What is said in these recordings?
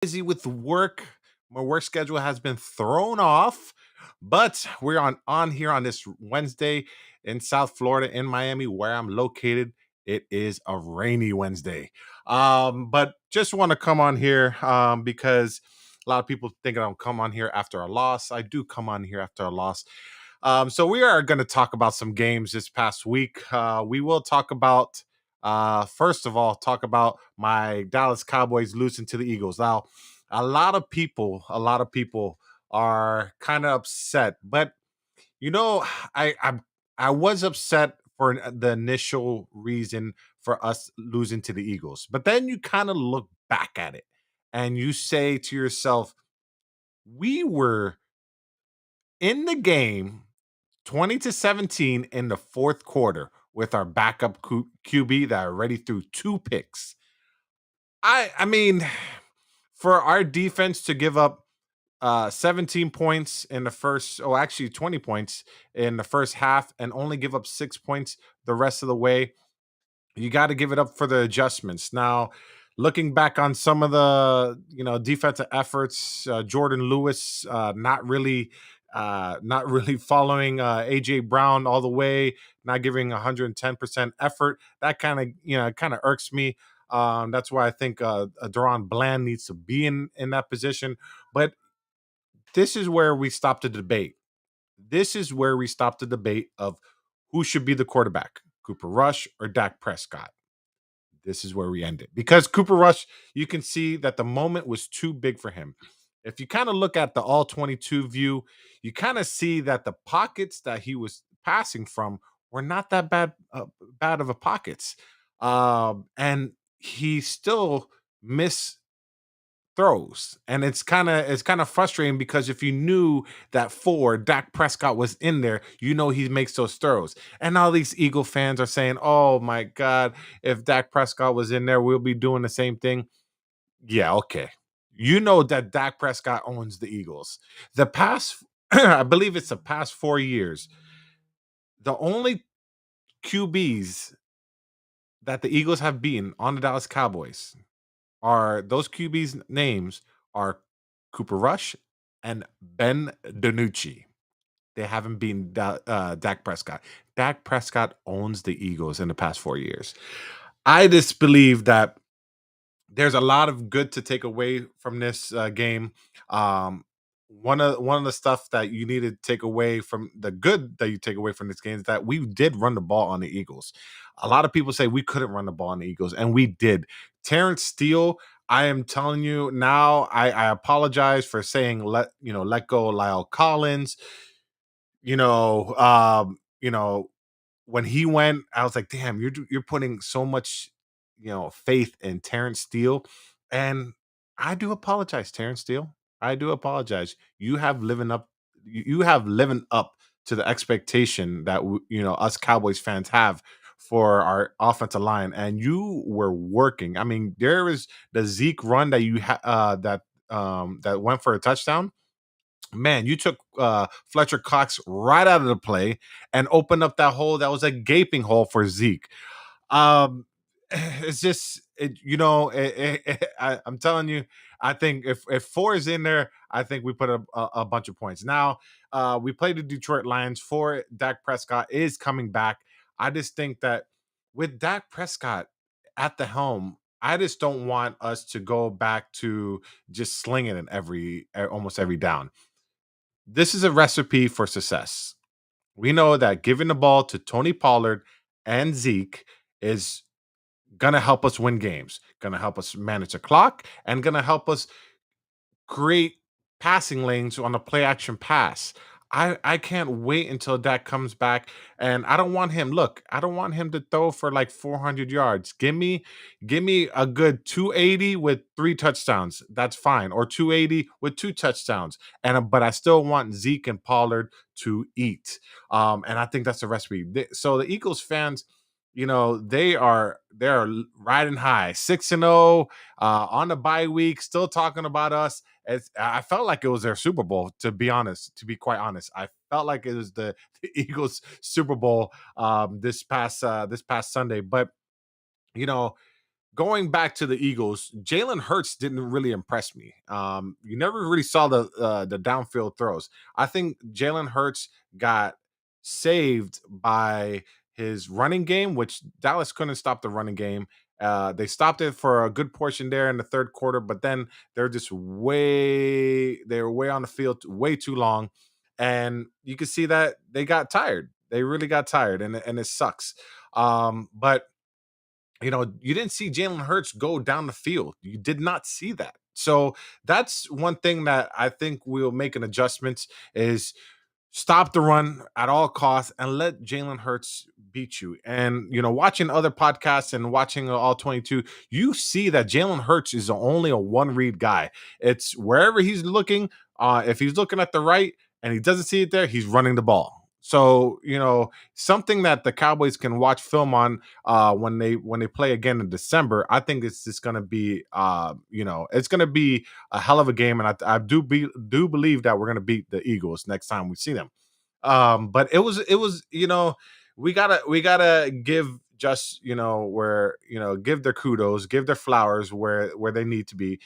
Busy with work. My work schedule has been thrown off, but we're on here on this Wednesday in South Florida in Miami where I'm located. It is a rainy Wednesday. But just want to come on here because a lot of people think I don't come on here after a loss. I do come on here after a loss. So we are going to talk about some games this past week. We will talk about first of all, talk about my Dallas Cowboys losing to the Eagles. Now, a lot of people are kind of upset, but you know, I I I was upset for the initial reason for us losing to the Eagles, but then you kind of look back at it and you say to yourself, we were in the game 20-17 in the fourth quarter with our backup QB that already threw two picks. I mean, for our defense to give up 17 points in the first, oh, actually 20 points in the first half and only give up 6 points the rest of the way, you got to give it up for the adjustments. Now, looking back on some of the defensive efforts, Jordan Lewis not really following AJ Brown all the way, not giving 110% effort. That kind of irks me. That's why I think Deron Bland needs to be in that position. But this is where we stop the debate. This is where we stop the debate of who should be the quarterback, Cooper Rush or Dak Prescott. This is where we end it. Because Cooper Rush, you can see that the moment was too big for him. If you kind of look at the all 22 view, you kind of see that the pockets that he was passing from were not that bad of a pockets. And he still missed throws. And it's kind of frustrating because if you knew that Dak Prescott was in there, he makes those throws. And all these Eagle fans are saying, "Oh my God, if Dak Prescott was in there, we'll be doing the same thing." Yeah, okay. You know that Dak Prescott owns the Eagles. The past, I believe it's the past 4 years, the only QBs that the Eagles have beaten on the Dallas Cowboys are those QBs' names are Cooper Rush and Ben DiNucci. They haven't beaten Dak Prescott. Dak Prescott owns the Eagles in the past 4 years. I just believe that there's a lot of good to take away from this game. Um, one of the stuff that you need to take away from the good that you take away from this game is that we did run the ball on the Eagles. A lot of people say we couldn't run the ball on the Eagles, and we did. Terrence Steele, I am telling you now, I apologize for saying let go Lyle Collins. You know, when he went, I was like, damn, you're putting so much, faith in Terrence Steele. And I do apologize, Terrence Steele. I do apologize. You have living up to the expectation that us Cowboys fans have for our offensive line, and you were working. I mean, there was the Zeke run that that went for a touchdown. Man, you took Fletcher Cox right out of the play and opened up that hole that was a gaping hole for Zeke. Um, it's just, I'm telling you, I think if four is in there, I think we put a bunch of points. Now, we played the Detroit Lions. For Dak Prescott is coming back. I just think that with Dak Prescott at the helm, I just don't want us to go back to just slinging it almost every down. This is a recipe for success. We know that giving the ball to Tony Pollard and Zeke is going to help us win games, going to help us manage the clock, and going to help us create passing lanes on a play action pass. I can't wait until Dak comes back. And I don't want him, look, I don't want him to throw for like 400 yards. Give me a good 280 with three touchdowns. That's fine. Or 280 with two touchdowns. But I still want Zeke and Pollard to eat. And I think that's the recipe. So the Eagles fans, they're riding high, 6-0 on the bye week, still talking about us. I felt like it was their Super Bowl, to be honest. To be quite honest, I felt like it was the Eagles Super Bowl this past Sunday. But you know, going back to the Eagles, Jalen Hurts didn't really impress me. You never really saw the downfield throws. I think Jalen Hurts got saved by his running game, which Dallas couldn't stop the running game. They stopped it for a good portion there in the third quarter, but then they were way on the field way too long, and you could see that they got tired. They really got tired, and it sucks. But you didn't see Jalen Hurts go down the field. You did not see that. So that's one thing that I think we'll make an adjustment is stop the run at all costs and let Jalen Hurts beat you. And watching other podcasts and watching all 22, you see that Jalen Hurts is only a one read guy. It's wherever he's looking. If he's looking at the right and he doesn't see it there, he's running the ball. So something that the Cowboys can watch film on when they play again in December. I think it's just going to be it's going to be a hell of a game, and I do believe that we're going to beat the Eagles next time we see them. But it was we gotta give just where give their kudos, give their flowers where they need to be.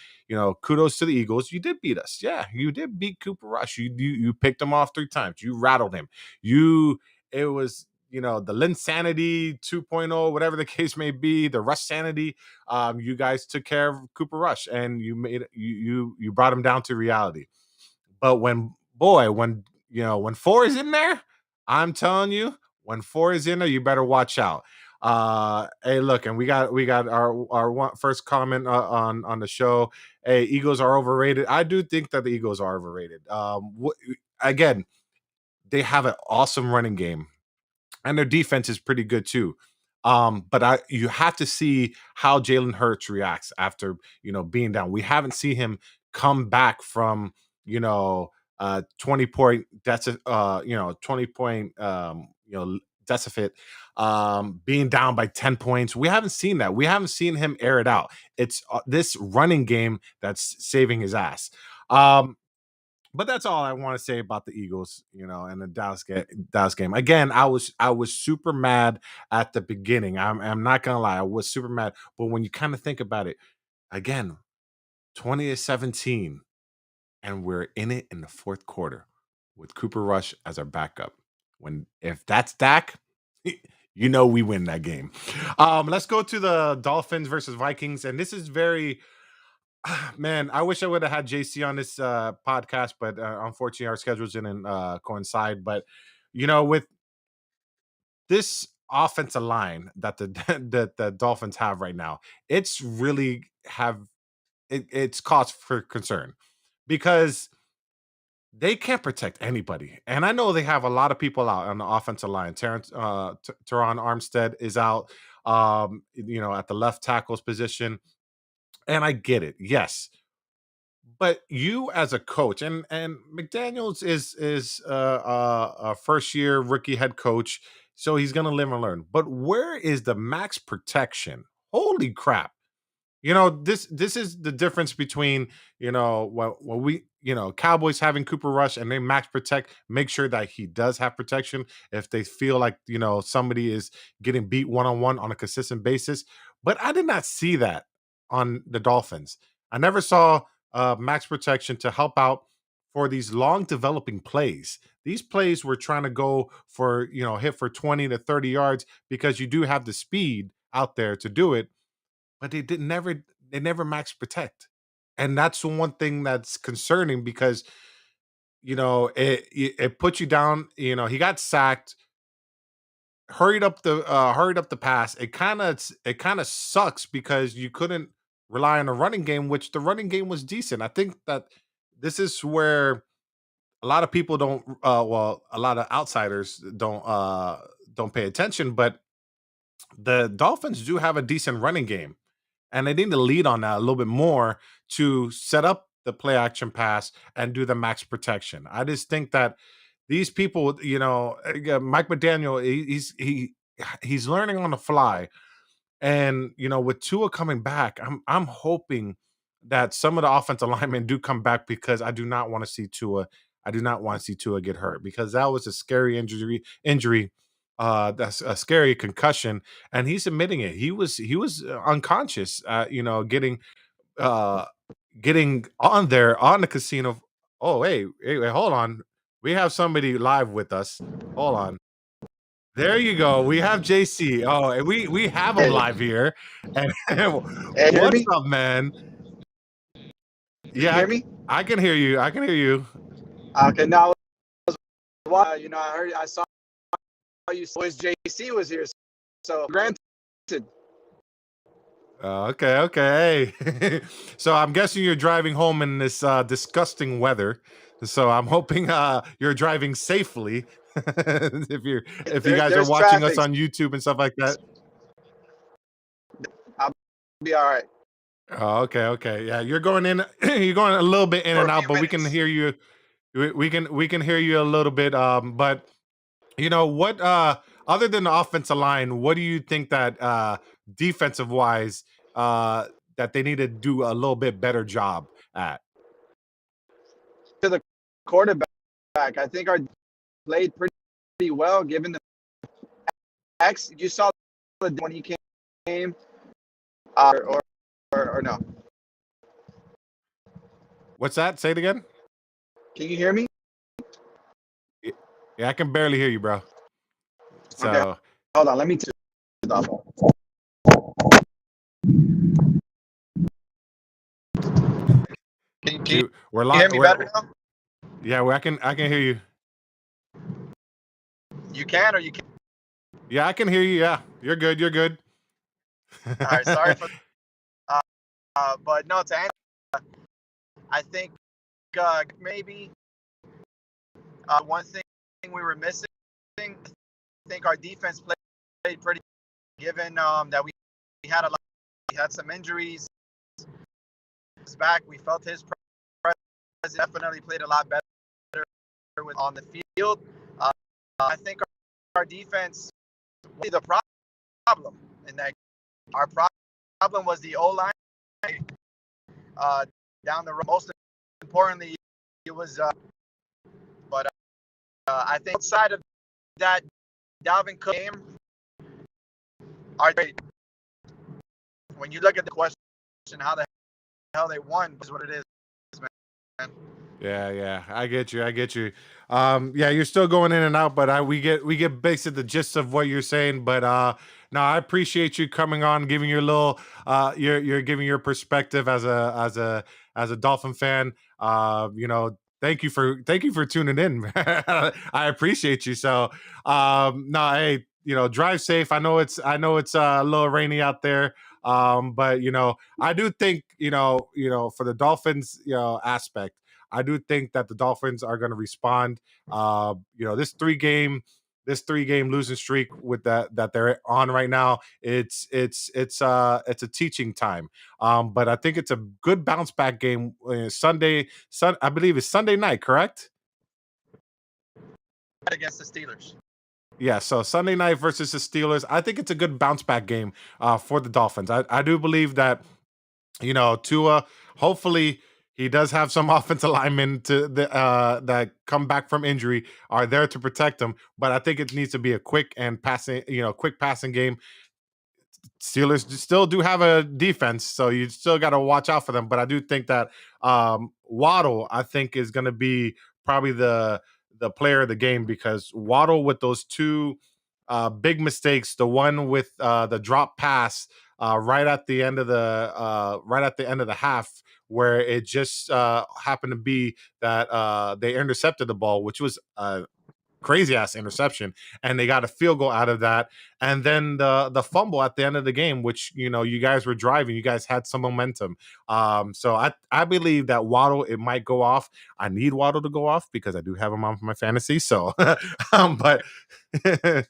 Kudos to the Eagles. You did beat us. Yeah, you did beat Cooper Rush. You picked him off 3 times. You rattled him. You it was the Linsanity 2.0, whatever the case may be, the Rush Sanity. You guys took care of Cooper Rush, and you brought him down to reality. But when four is in there, I'm telling you, when four is in there, you better watch out. Hey, look, and we got our first comment on the show. Hey, Eagles are overrated. I do think that the Eagles are overrated. Again, they have an awesome running game and their defense is pretty good too. But you have to see how Jalen Hurts reacts after being down. We haven't seen him come back from 20 point that's 20 point deficit, being down by 10 points. We haven't seen that. We haven't seen him air it out. It's this running game that's saving his ass. But that's all I want to say about the Eagles, and the Dallas game. Again, I was super mad at the beginning. I'm not gonna lie, I was super mad. But when you kind of think about it, again, 20-17, and we're in it in the fourth quarter with Cooper Rush as our backup. If that's Dak, we win that game. Let's go to the Dolphins versus Vikings, and this is very man, I wish I would have had JC on this podcast, but unfortunately, our schedules didn't coincide. But with this offensive line that the that the Dolphins have right now, it's really it's cause for concern because they can't protect anybody. And I know they have a lot of people out on the offensive line. Teron Armstead is out, at the left tackle's position, and I get it. Yes, but you as a coach, and McDaniel's is a first year rookie head coach, so he's gonna live and learn. But where is the max protection? Holy crap! This is the difference between when we Cowboys having Cooper Rush and they max protect, make sure that he does have protection if they feel like somebody is getting beat one on a consistent basis. But I did not see that on the Dolphins. I never saw max protection to help out for these long developing plays. These plays were trying to go for hit for 20 to 30 yards because you do have the speed out there to do it, but they never max protect. And that's the one thing that's concerning because it put you down. He got sacked, hurried up the pass. It kind of sucks because you couldn't rely on the running game, which the running game was decent. I think that this is where a lot of people don't a lot of outsiders don't pay attention, but the Dolphins do have a decent running game, and they need to lead on that a little bit more to set up the play action pass and do the max protection. I just think that these people, Mike McDaniel, he's learning on the fly, and with Tua coming back, I'm hoping that some of the offensive linemen do come back because I do not want to see Tua. I do not want to see Tua get hurt because that was a scary injury that's a scary concussion, and he's admitting it. He was unconscious, uh, getting on there on the casino. Oh, hey, hold on. We have somebody live with us. Hold on. There you go. We have JC. Oh, and we have him Hey, live here. And hey, hear what's me? up, man? Can you Yeah, hear me? I can hear you. I can hear you. Okay, now I saw you was JC was here, so granted. Okay, okay. Hey. So I'm guessing you're driving home in this disgusting weather. So I'm hoping you're driving safely. If you guys are There's watching us traffic. on YouTube and stuff like that. I'll be all right Oh, okay, okay. Yeah, you're going in you're going a little bit in for and a out, few but we can minutes. hear you. We can hear you a little bit. But what other than the offensive line, what do you think that defensive wise that they need to do a little bit better job at? To the quarterback, I think our played pretty well given the X. You saw when he came, or no? What's that? Say it again. Can you hear me? Y- Yeah, I can barely hear you, bro. Okay, So hold on. Let me turn it off. Can see, we're you hear live. me better now? Yeah, I can hear you. You can or you can't? Yeah, I can hear you. Yeah, you're good. You're good. All right, sorry for but no, to answer, I think maybe one thing we were missing. I think our defense played pretty, given that we had we had some injuries. Back, we felt his presence definitely played a lot better on the field. I think our defense was the problem in that. Our problem was the O line down the road. Most importantly, it was. But I think outside of that Dalvin Cook game, when you look at the question, how the hell they won is what it is, man. Yeah, I get you. I get you. Yeah, you're still going in and out, but we get basically the gist of what you're saying. But no, I appreciate you coming on, giving your little you're giving your perspective as a Dolphin fan. Thank you for tuning in. I appreciate you. So no, hey, drive safe. I know it's a little rainy out there. But I do think for the Dolphins aspect. I do think that the Dolphins are going to respond. This three game losing streak with that they're on right now. It's a teaching time. But I think it's a good bounce back game Sunday. I believe it's Sunday night, correct? Against the Steelers. Yeah, so Sunday night versus the Steelers. I think it's a good bounce back game for the Dolphins. I do believe that Tua, hopefully he does have some offensive linemen that come back from injury are there to protect him. But I think it needs to be a quick passing game. Steelers still do have a defense, so you still got to watch out for them. But I do think that Waddle, I think, is going to be probably the player of the game because Waddle with those two big mistakes, the one with the drop pass right at the end of the half, where it just happened to be that they intercepted the ball, which was crazy ass interception, and they got a field goal out of that. And then the fumble at the end of the game, which you guys were driving, you guys had some momentum. So I believe that Waddle, it might go off. I need Waddle to go off because I do have him on for my fantasy. So, but yeah,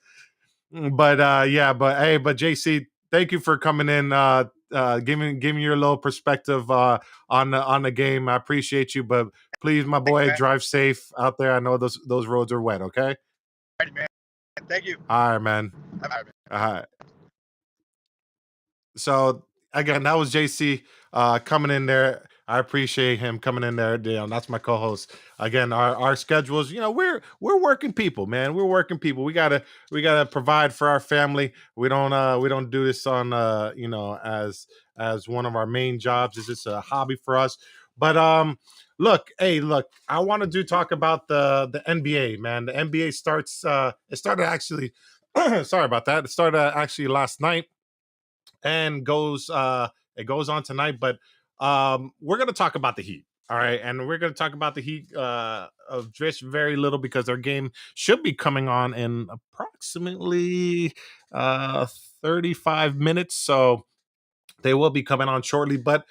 but hey, but JC, thank you for coming in. Giving your little perspective on the game. I appreciate you, but please, my Thank you, boy, man. drive safe out there. I know those roads are wet. Okay. All right, man. Thank you. All right, man. All right, All right. So again, that was JC coming in there. I appreciate him coming in there. That's my co-host. Again, our schedules, we're working people, man. We're working people. We gotta provide for our family. We don't do this on as one of our main jobs. It's just a hobby for us. But look, I wanted to talk about the NBA, man. The NBA starts it started actually sorry about that. It started actually last night and goes on tonight. But we're gonna talk about the Heat. All right, and we're gonna talk about the Heat of just very little because their game should be coming on in approximately uh 35 minutes. So they will be coming on shortly. But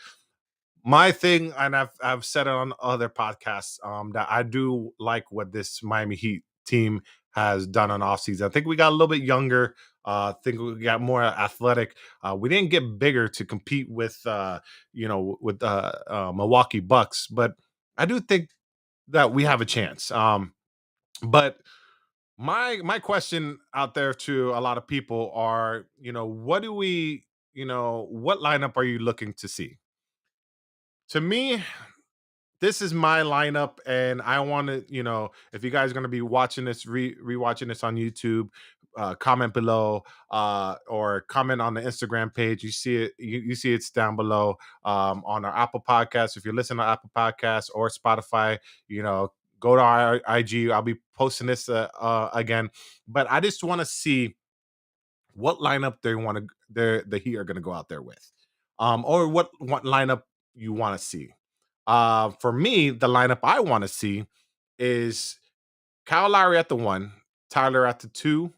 my thing, and I've said it on other podcasts, that I do like what this Miami Heat team has done on offseason. I think we got a little bit younger. I think we got more athletic. We didn't get bigger to compete with Milwaukee Bucks, but I do think that we have a chance. But my question out there to a lot of people are, what lineup are you looking to see? To me, this is my lineup, and I want to, if you guys are going to be watching this, rewatching this on YouTube, comment below, or comment on the Instagram page. You see it, you see it's down below, on our Apple Podcast. If you're listening to Apple Podcasts or Spotify, go to our IG. I'll be posting this again, but I just want to see what lineup they want to the Heat are going to go out there with, or what lineup you want to see. For me, the lineup I want to see is Kyle Lowry at the one, Tyler at the two,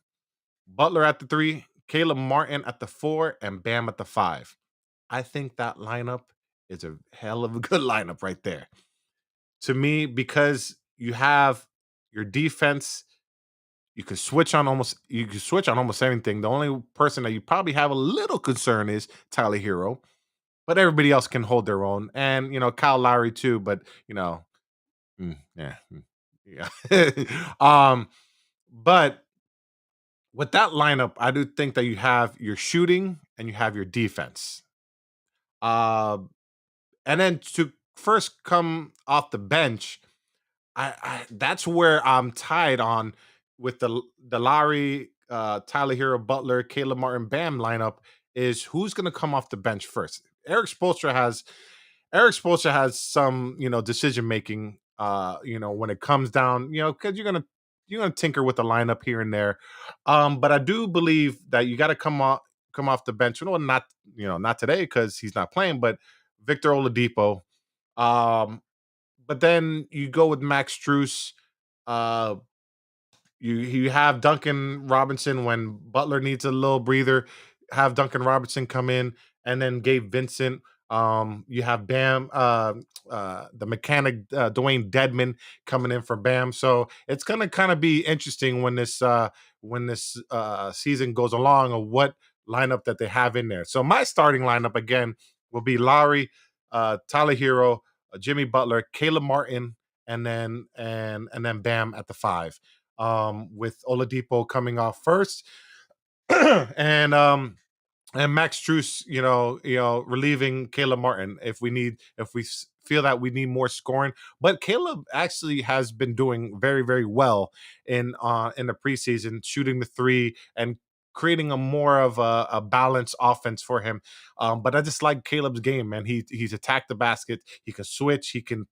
Butler at the three, Caleb Martin at the four, and Bam at the five. I think that lineup is a hell of a good lineup right there. To me, because you have your defense, you can switch on almost anything. The only person that you probably have a little concern is Tyler Hero, but everybody else can hold their own. And Kyle Lowry too, but yeah. Yeah. But with that lineup, I do think that you have your shooting and you have your defense. Uh, and then to first come off the bench, I that's where I'm tied on with the Lowry, Tyler Hero, Butler, Caleb Martin, Bam lineup is who's going to come off the bench first. Eric Spoelstra has some decision making. When it comes down, because you're gonna tinker with the lineup here and there. But I do believe that you got to come off the bench. Not today because he's not playing, but Victor Oladipo. But then you go with Max Struess. Uh, you have Duncan Robinson when Butler needs a little breather. Have Duncan Robinson come in, and then Gabe Vincent. You have Bam, the mechanic Dwayne Dedman coming in for Bam. So it's gonna kind of be interesting when this season goes along, of what lineup that they have in there. So my starting lineup again will be Lowry, Tyler Hero, Jimmy Butler, Caleb Martin, and then Bam at the five, with Oladipo coming off first, and Max Struess, relieving Caleb Martin if we feel that we need more scoring. But Caleb actually has been doing very, very well in the preseason, shooting the three and creating a more of a balanced offense for him. But I just like Caleb's game, man. He's attacked the basket. He can switch. He can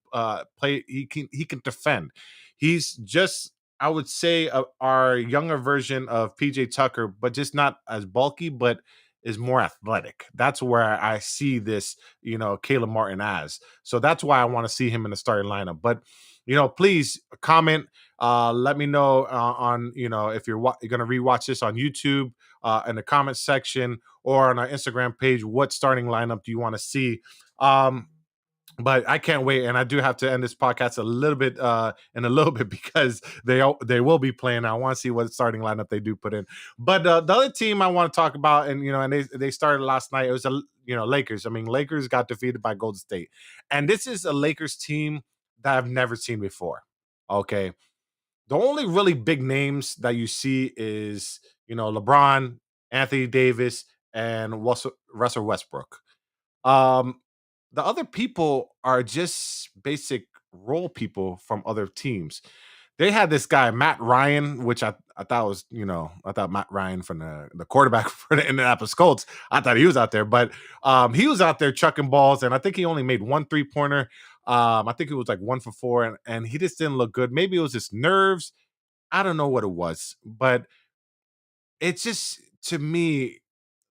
play. He can defend. He's just, I would say, our younger version of PJ Tucker, but just not as bulky, but is more athletic. That's where I see this, Caleb Martin as. So that's why I want to see him in the starting lineup. But please comment. Let me know on if you're going to rewatch this on YouTube, in the comment section, or on our Instagram page. What starting lineup do you want to see? But I can't wait, and I do have to end this podcast a little bit in a little bit because they will be playing. I want to see what starting lineup they do put in. But the other team I want to talk about, and they started last night. It was Lakers. I mean, Lakers got defeated by Golden State, and this is a Lakers team that I've never seen before. Okay, the only really big names that you see is LeBron, Anthony Davis, and Russell Westbrook. Um, the other people are just basic role people from other teams. They had this guy Matt Ryan, which I thought was, I thought Matt Ryan from the quarterback for the Indianapolis Colts. I thought he was out there, but he was out there chucking balls, and I think he only made one 3-pointer. I think it was like 1 for 4, and he just didn't look good. Maybe it was his nerves. I don't know what it was, but it's just, to me,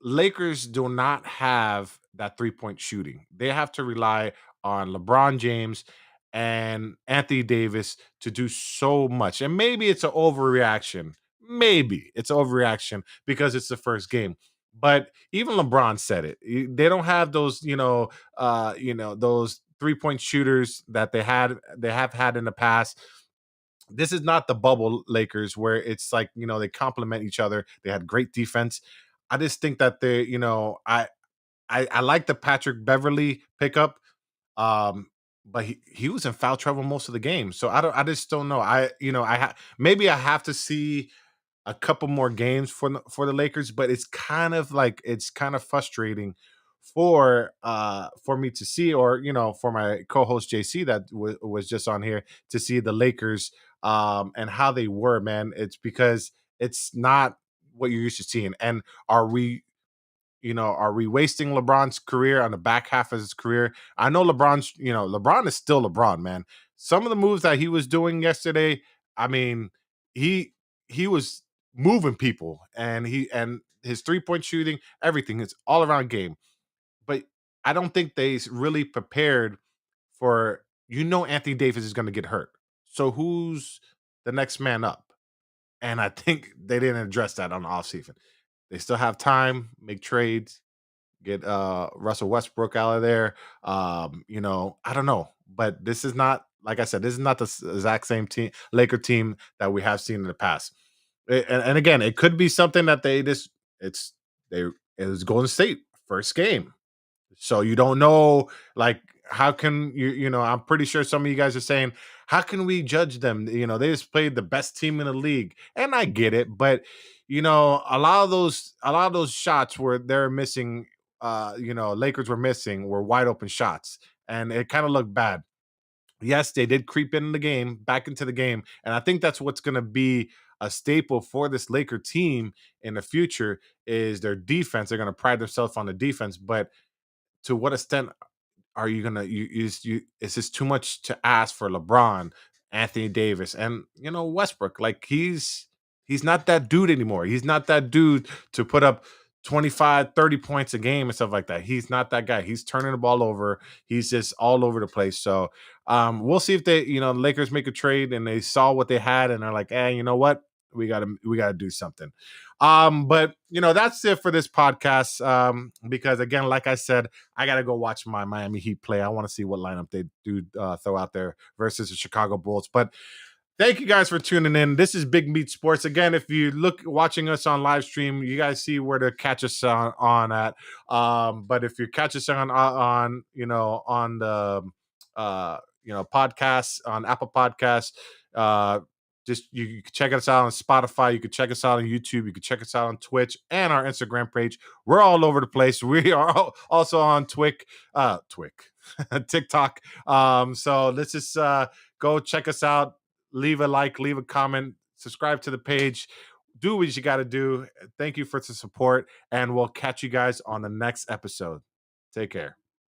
Lakers do not have that 3-point shooting. They have to rely on LeBron James and Anthony Davis to do so much. And maybe it's an overreaction. Maybe it's an overreaction because it's the first game. But even LeBron said it. They don't have those, those 3-point shooters that they have had in the past. This is not the bubble Lakers where it's like, they complement each other. They had great defense. I just think that I like the Patrick Beverly pickup. Um, but he was in foul trouble most of the game. So I just don't know. Maybe I have to see a couple more games for the Lakers, but it's kind of frustrating for me to see, or for my co-host JC that was just on here, to see the Lakers and how they were, man. It's because it's not what you're used to seeing. And are we are we wasting LeBron's career on the back half of his career? I know LeBron is still LeBron, man. Some of the moves that he was doing yesterday, I mean, he he was moving people, and his 3-point shooting, everything, his all around game. But I don't think they really prepared for, Anthony Davis is going to get hurt. So who's the next man up? And I think they didn't address that on the offseason. They still have time, make trades, get Russell Westbrook out of there. I don't know, but this is not, like I said, this is not the exact same Laker team that we have seen in the past. And again, it could be something that it was Golden State first game. So you don't know, like, how can I'm pretty sure some of you guys are saying, how can we judge them? They just played the best team in the league. And I get it, but a lot of those shots where they're missing, Lakers were missing, were wide open shots. And it kind of looked bad. Yes, they did creep in the game, back into the game. And I think that's what's gonna be a staple for this Laker team in the future is their defense. They're gonna pride themselves on the defense, but to what extent are you gonna is this too much to ask for LeBron, Anthony Davis, and Westbrook? Like, he's not that dude anymore. He's not that dude to put up 25, 30 points a game and stuff like that. He's not that guy. He's turning the ball over. He's just all over the place. So we'll see if the Lakers make a trade and they saw what they had and they're like, you know what? We gotta do something. But that's it for this podcast. Because again, like I said, I gotta go watch my Miami Heat play. I want to see what lineup they do throw out there versus the Chicago Bulls. But thank you guys for tuning in. This is Big Meat Sports. Again, if you watching us on live stream, you guys see where to catch us on at. But if you catch us on the podcasts, on Apple Podcasts, just you can check us out on Spotify. You can check us out on YouTube. You can check us out on Twitch and our Instagram page. We're all over the place. We are also on TikTok. So let's just go check us out. Leave a like, leave a comment, subscribe to the page. Do what you got to do. Thank you for the support, and we'll catch you guys on the next episode. Take care.